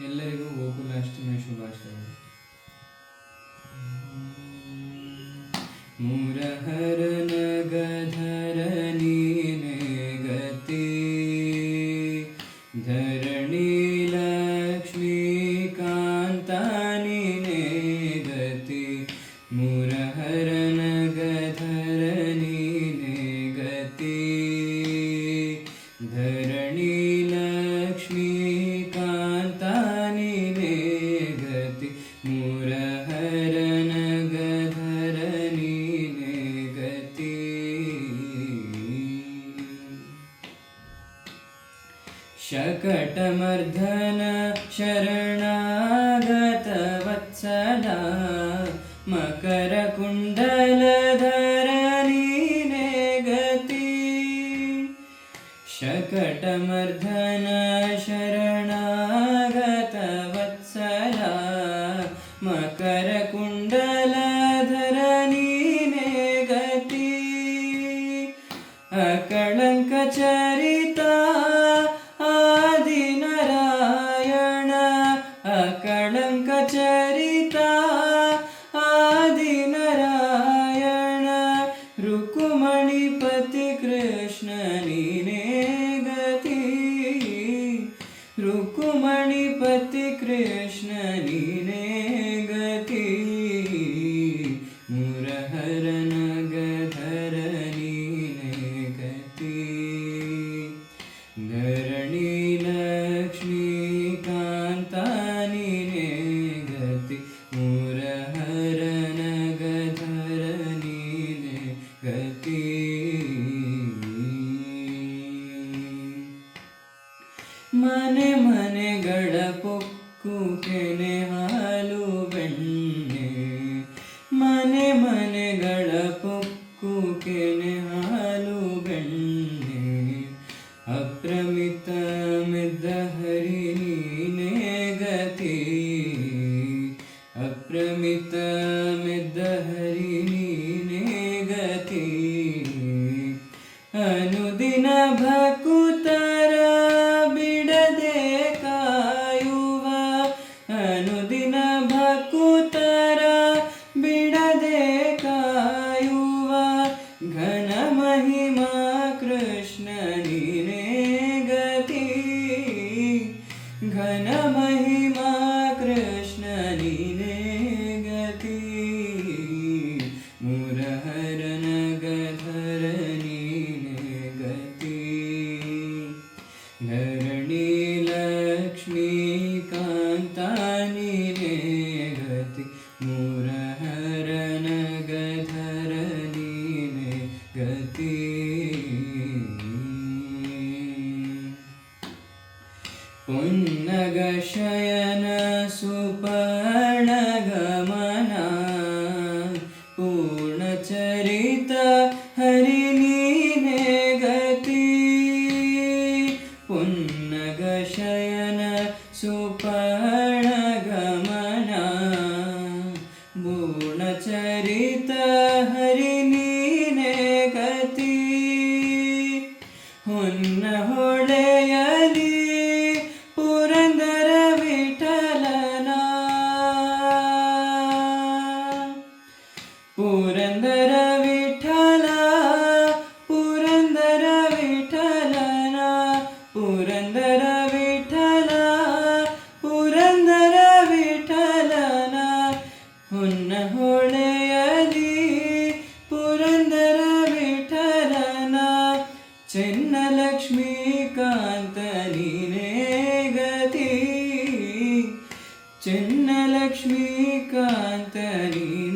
ಎಲ್ಲರಿಗೂ ಗೋಕುಲಾಷ್ಟಮಿ ಶುಭಾಶಯಗಳು. ಮುರಹರನ ಗಧರ ನೀನೆ ಗತಿ, ಧರಣಿ ಲಕ್ಷ್ಮೀಕಾಂತ ನೀನೆ ಗತಿ. ಮುರಹರನ ಗಧರ ನೀನೆ ಗತಿ, ಧರಣಿ ಲಕ್ಷ್ಮೀಕಾಂತ ನೀನೆ ಗತಿ. ಮುರಹರನ ಗಧರ ನೀನೆ ಗತಿ. शकटमर्दन शरणागत वत्सला, मकरकुण्डलधर नीने गति. शकटमर्दन शरणागत वत्सला, मकरकुण्डलधर नीने गति. अकळंक चरिता आदिनारायण, अकळंक चरिता आदिनारायण. रुक्मिणीपति कृष्ण नीने गति, रुक्मिणीपति कृष्ण नीने गति. मुरहरन गधर नीने गति, धरणि लक्ष्मीकांत नीने गति. मुरहरन गधर नीने गति. ಮನೆ ಮನೆಗಳ ಪೊಕ್ಕು ಕೆನೆ ಹಾಲು ಬೆಣ್ಣೆ, ಮನೆ ಮನೆಗಳ ಪೊಕ್ಕು ಕೆನೆ ಹಾಲು ಬೆಣ್ಣೆ. ಅಪ್ರಮಿತ ಮೆದ್ದ ಹರಿ ನೀನೆ ಗತಿ, ಅಪ್ರಮಿತ ಮೆದ್ದ ಹರಿ ನೀನೆ ಗತಿ. ಅನುದಿನ ಭಕುತರ ಬಿಡದೆ ಕಾಯುವ, ಅನುದಿನ ಭಕುತರ ಬಿಡದೆ ಕಾಯುವ. ಘನ ಮಹಿಮಾ ಕೃಷ್ಣ ನೀನೆ ಗತಿ, ಘನ ಮಹಿಮಾ ಕೃಷ್ಣ ನೀನೆ ಗತಿ. ಮುರಹರನ ಗಧರ ನೀನೆ ಗತಿ, ಧರಣಿ ಲಕ್ಷ್ಮೀಕಾಂತ ನೀನೆ ಗತಿ. ಮುರಹರನ ಗಧರ ನೀನೆ ಗತಿ. ಪುನ್ನಗ ಶಯನ ಸುಪರ್ಣ ಗಮನ, ಪೂರ್ಣಚರಿತ ಹರಿ ನೀನೆ ಗತಿ. ಪುನ್ನಗ ಶಯನ ಸುಪರ್ಣ ಗಮನ, ಪೂರ್ಣಚರಿತ ಹರಿ ನೀನೆ ಗತಿ. ಹೊನ್ನ ಹೊಳೆಯಲಿ ಪುರಂದರ ವಿಠಲನ, ಪುರಂದರ ವಿಠಲ, ಪುರಂದರ ವಿಠಲನ, ಪುರಂದರ ವಿಠಲ, ಪುರಂದರ ವಿಠಲನ. ಹೊನ್ನ ಹೊಳೆಯಲಿ ಪುರಂದರ ವಿಠಲನ. ಚೆನ್ನ ಲಕ್ಷ್ಮೀಕಾಂತ ನೀನೆ ಗತಿ, ಚೆನ್ನ ಲಕ್ಷ್ಮೀಕಾಂತ ನೀನೆ